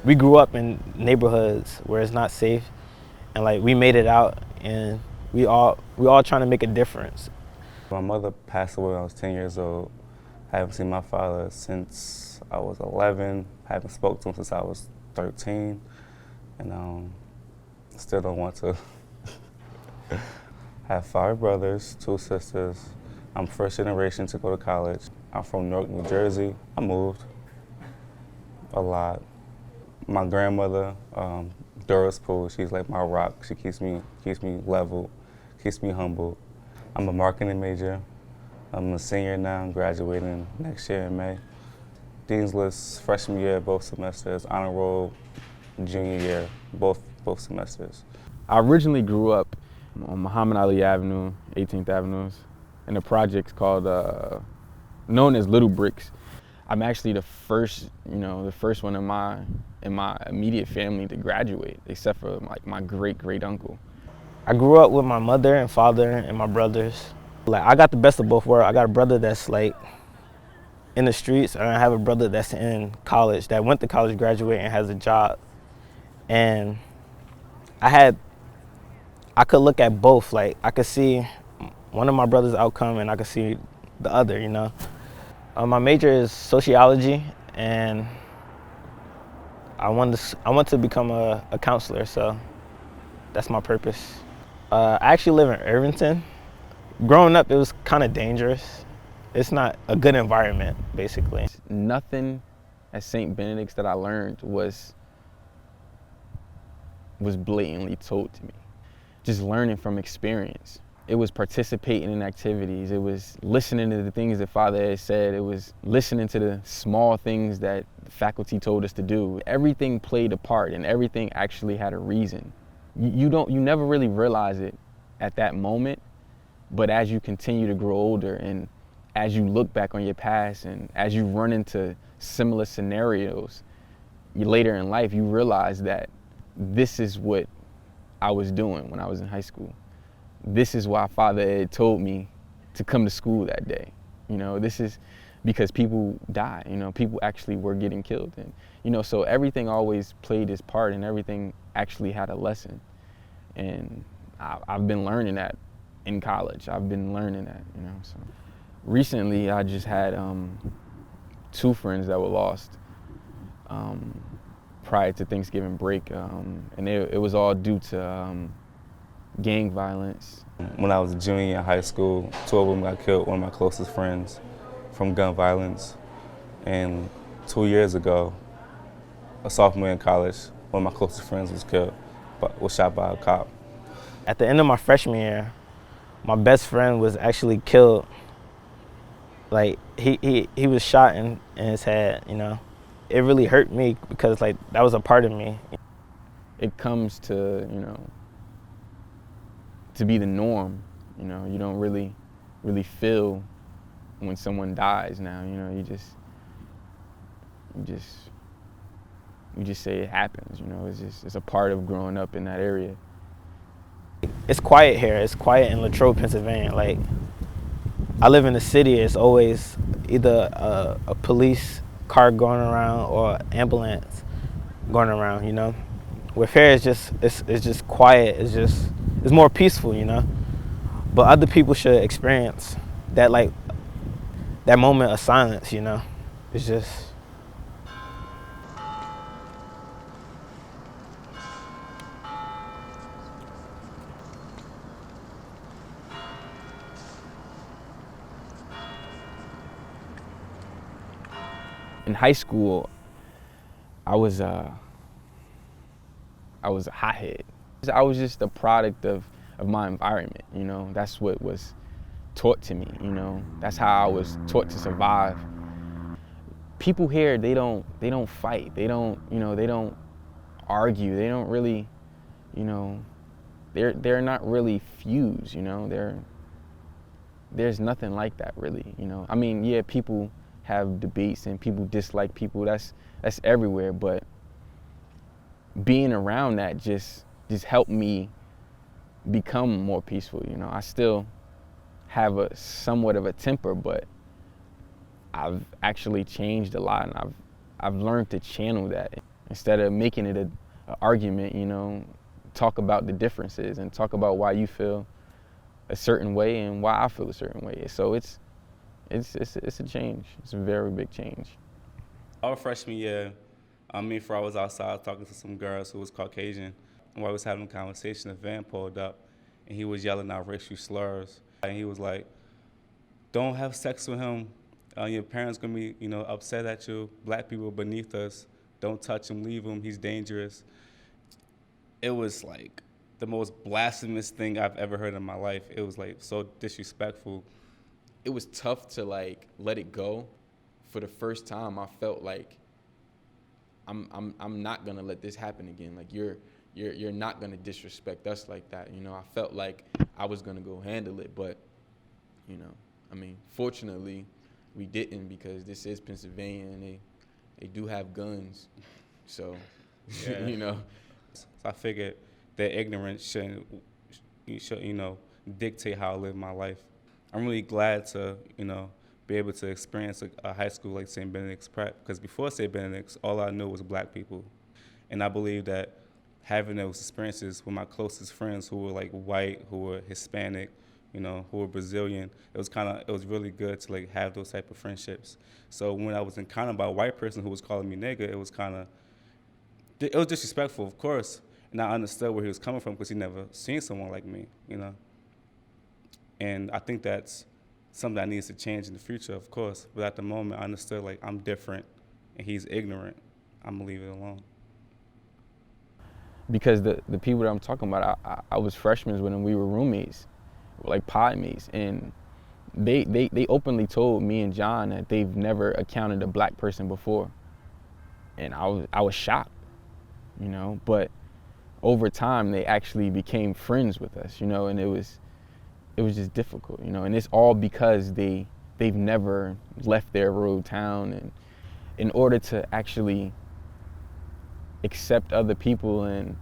we grew up in neighborhoods where it's not safe, and like we made it out, and we all trying to make a difference. My mother passed away when I was 10 years old. I haven't seen my father since I was 11. I haven't spoken to him since I was 13, and still don't want to. I have 5 brothers, 2 sisters. I'm first generation to go to college. I'm from Newark, New Jersey. I moved a lot. My grandmother, Doris Poole, she's like my rock. She keeps me level, keeps me humble. I'm a marketing major. I'm a senior now. I'm graduating next year in May. Dean's List freshman year, both semesters. Honor roll junior year, both semesters. I originally grew up on Muhammad Ali Avenue, 18th Avenue, in a project called, known as Little Bricks. I'm actually the first one in my immediate family to graduate, except for like my great uncle. I grew up with my mother and father and my brothers. Like I got the best of both worlds. I got a brother that's like in the streets, and I have a brother that's in college, that went to college, graduated, and has a job. And I could look at both. Like I could see one of my brother's outcome, and I could see the other. You know, my major is sociology, and I want to become a counselor. So that's my purpose. I actually live in Irvington. Growing up, it was kind of dangerous. It's not a good environment, basically. Nothing at St. Benedict's that I learned was blatantly told to me. Just learning from experience. It was participating in activities. It was listening to the things that Father had said. It was listening to the small things that the faculty told us to do. Everything played a part, and everything actually had a reason. You never really realize it at that moment, but as you continue to grow older, and as you look back on your past, and as you run into similar scenarios later in life, you realize that this is what I was doing when I was in high school. This is why Father had told me to come to school that day. You know, this is because people die, you know, people actually were getting killed. And, you know, so everything always played its part, and everything actually had a lesson. And I've been learning that in college. I've been learning that, you know. So recently I just had 2 friends that were lost prior to Thanksgiving break, and it was all due to gang violence. When I was a junior in high school, 2 of them got killed, one of my closest friends, from gun violence. And 2 years ago, a sophomore in college, one of my closest friends was shot by a cop. At the end of my freshman year, my best friend was actually killed. Like he was shot in his head, you know. It really hurt me because like that was a part of me. It comes to, you know, to be the norm, you know. You don't really feel when someone dies now, you know. You just say it happens, you know. It's a part of growing up in that area. It's quiet here. It's quiet in Latrobe, Pennsylvania. Like I live in the city. It's always either a police car going around or ambulance going around, you know. With here, it's just quiet. It's more peaceful, you know. But other people should experience that, like that moment of silence, you know. It's just. In high school, I was a hothead. I was just a product of my environment, you know. That's what was taught to me, you know. That's how I was taught to survive. People here, they don't fight. They don't argue. They don't really, you know, they're not really fused, you know. There's nothing like that really, you know. I mean, yeah, people have debates and people dislike people. That's everywhere, but being around that just helped me become more peaceful, you know. I still have a somewhat of a temper, but I've actually changed a lot, and I've learned to channel that. Instead of making it an argument, you know, talk about the differences and talk about why you feel a certain way and why I feel a certain way. So it's a change. It's a very big change. Our freshman year, me and Fry was outside talking to some girls who was Caucasian. And while we was having a conversation, a van pulled up, and he was yelling out racial slurs. And he was like, "Don't have sex with him. Your parents gonna be, upset at you. Black people beneath us. Don't touch him. Leave him. He's dangerous." It was like the most blasphemous thing I've ever heard in my life. It was like so disrespectful. It was tough to like let it go. For the first time, I felt like I'm not gonna let this happen again. Like you're not gonna disrespect us like that. You know, I felt like I was gonna go handle it, but fortunately, we didn't, because this is Pennsylvania and they do have guns. So, Yeah. So I figured that ignorance shouldn't dictate how I live my life. I'm really glad to, be able to experience a high school like St. Benedict's Prep, because before St. Benedict's, all I knew was black people. And I believe that having those experiences with my closest friends who were like white, who were Hispanic, who were Brazilian, it was really good to like have those type of friendships. So when I was encountered by a white person who was calling me nigga, it was disrespectful, of course. And I understood where he was coming from because he never seen someone like me, And I think that's something that needs to change in the future, of course. But at the moment, I understood, like, I'm different and he's ignorant. I'm going to leave it alone. Because the people that I'm talking about, I was freshmen when we were roommates, like pod mates. And they openly told me and John that they've never encountered a black person before. And I was shocked, But over time, they actually became friends with us, and it was just difficult, and it's all because they've never left their rural town. And in order to actually accept other people and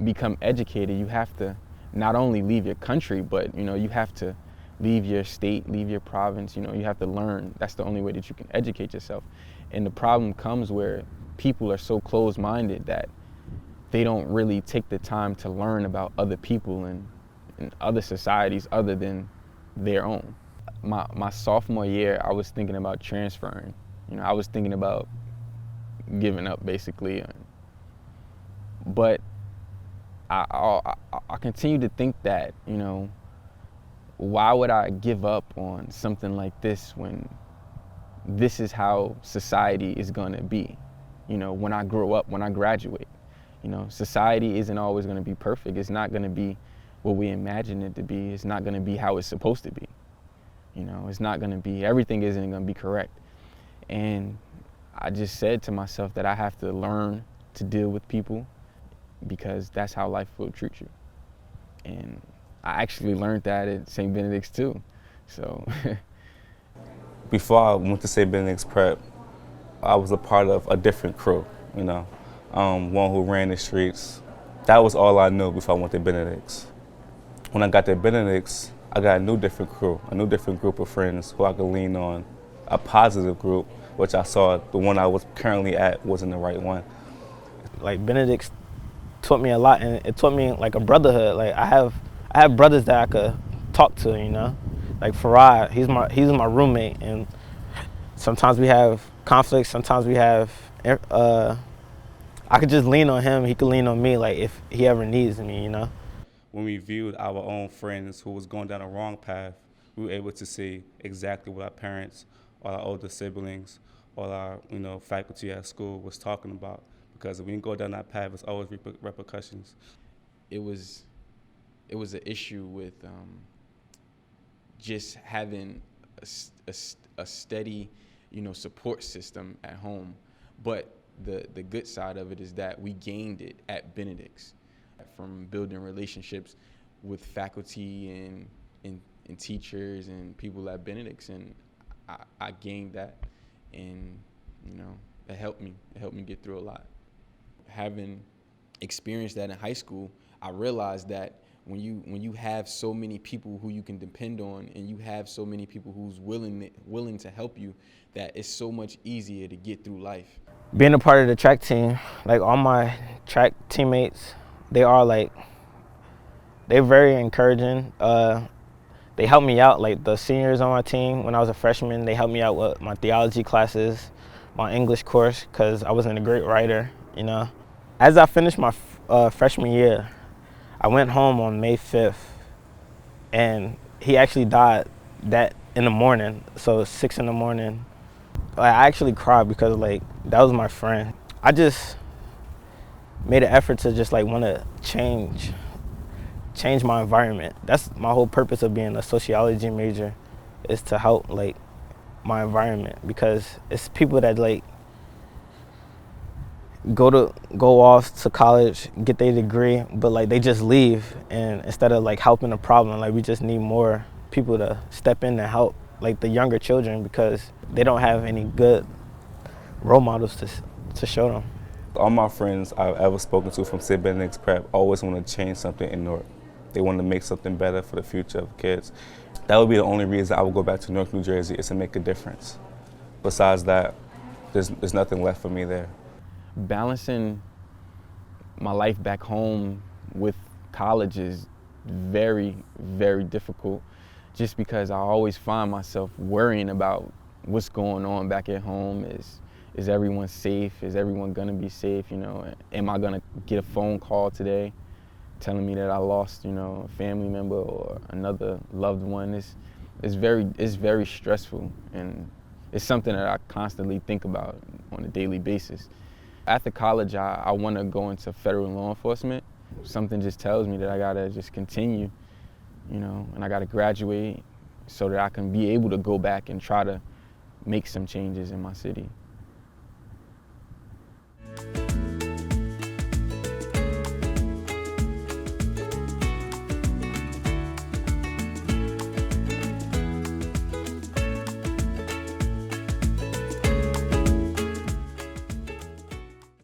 become educated, you have to not only leave your country, but you have to leave your state, leave your province. You have to learn. That's the only way that you can educate yourself. And the problem comes where people are so closed-minded that they don't really take the time to learn about other people and other societies other than their own. My sophomore year, I was thinking about transferring. I was thinking about giving up, basically. But I continue to think that, why would I give up on something like this when this is how society is gonna be, when I grow up, when I graduate. Society isn't always gonna be perfect. It's not gonna be what we imagine it to be. It's not gonna be how it's supposed to be. It's not gonna be, everything isn't gonna be correct. And I just said to myself that I have to learn to deal with people, because that's how life will treat you. And I actually learned that at St. Benedict's too, so. Before I went to St. Benedict's Prep, I was a part of a different crew, one who ran the streets. That was all I knew before I went to Benedict's. When I got to Benedict's, I got a new different crew, a new different group of friends who I could lean on, a positive group, which I saw the one I was currently at wasn't the right one. Like Benedict's taught me a lot, and it taught me like a brotherhood. Like I have brothers that I could talk to, Like Farad, he's my roommate, and sometimes we have conflicts, sometimes we have I could just lean on him, he could lean on me, like if he ever needs me, When we viewed our own friends who was going down the wrong path, we were able to see exactly what our parents or our older siblings or our faculty at school was talking about. Because if we didn't go down that path, there's always repercussions. It was an issue with just having a steady, support system at home. But the good side of it is that we gained it at Benedict's, from building relationships with faculty and teachers and people at Benedict's, and I gained that, and it helped me get through a lot. Having experienced that in high school, I realized that when you have so many people who you can depend on, and you have so many people who's willing to help you, that it's so much easier to get through life. being a part of the track team, like all my track teammates, they're very encouraging. They helped me out, like the seniors on my team when I was a freshman, they helped me out with my theology classes, my English course, because I wasn't a great writer, you know. As I finished my freshman year, I went home on May 5th, and he actually died that in the morning, so 6 in the morning. I actually cried because like that was my friend. I just made an effort to just like want to change my environment. That's my whole purpose of being a sociology major, is to help like my environment, because it's people that like go off to college, get their degree, but like they just leave, and instead of like helping the problem, like we just need more people to step in and help like the younger children, because they don't have any good role models to show them. All my friends I've ever spoken to from St. Benedict's Prep always want to change something in Newark. They want to make something better for the future of kids. That would be the only reason I would go back to Newark, New Jersey, is to make a difference. Besides that, there's nothing left for me there. Balancing my life back home with college is very, very difficult, just because I always find myself worrying about what's going on back at home. Is everyone safe? Is everyone gonna be safe? You know, am I gonna get a phone call today telling me that I lost, you know, a family member or another loved one? It's very stressful, and it's something that I constantly think about on a daily basis. After college, I want to go into federal law enforcement. Something just tells me that I gotta just continue, you know, and I gotta graduate so that I can be able to go back and try to make some changes in my city.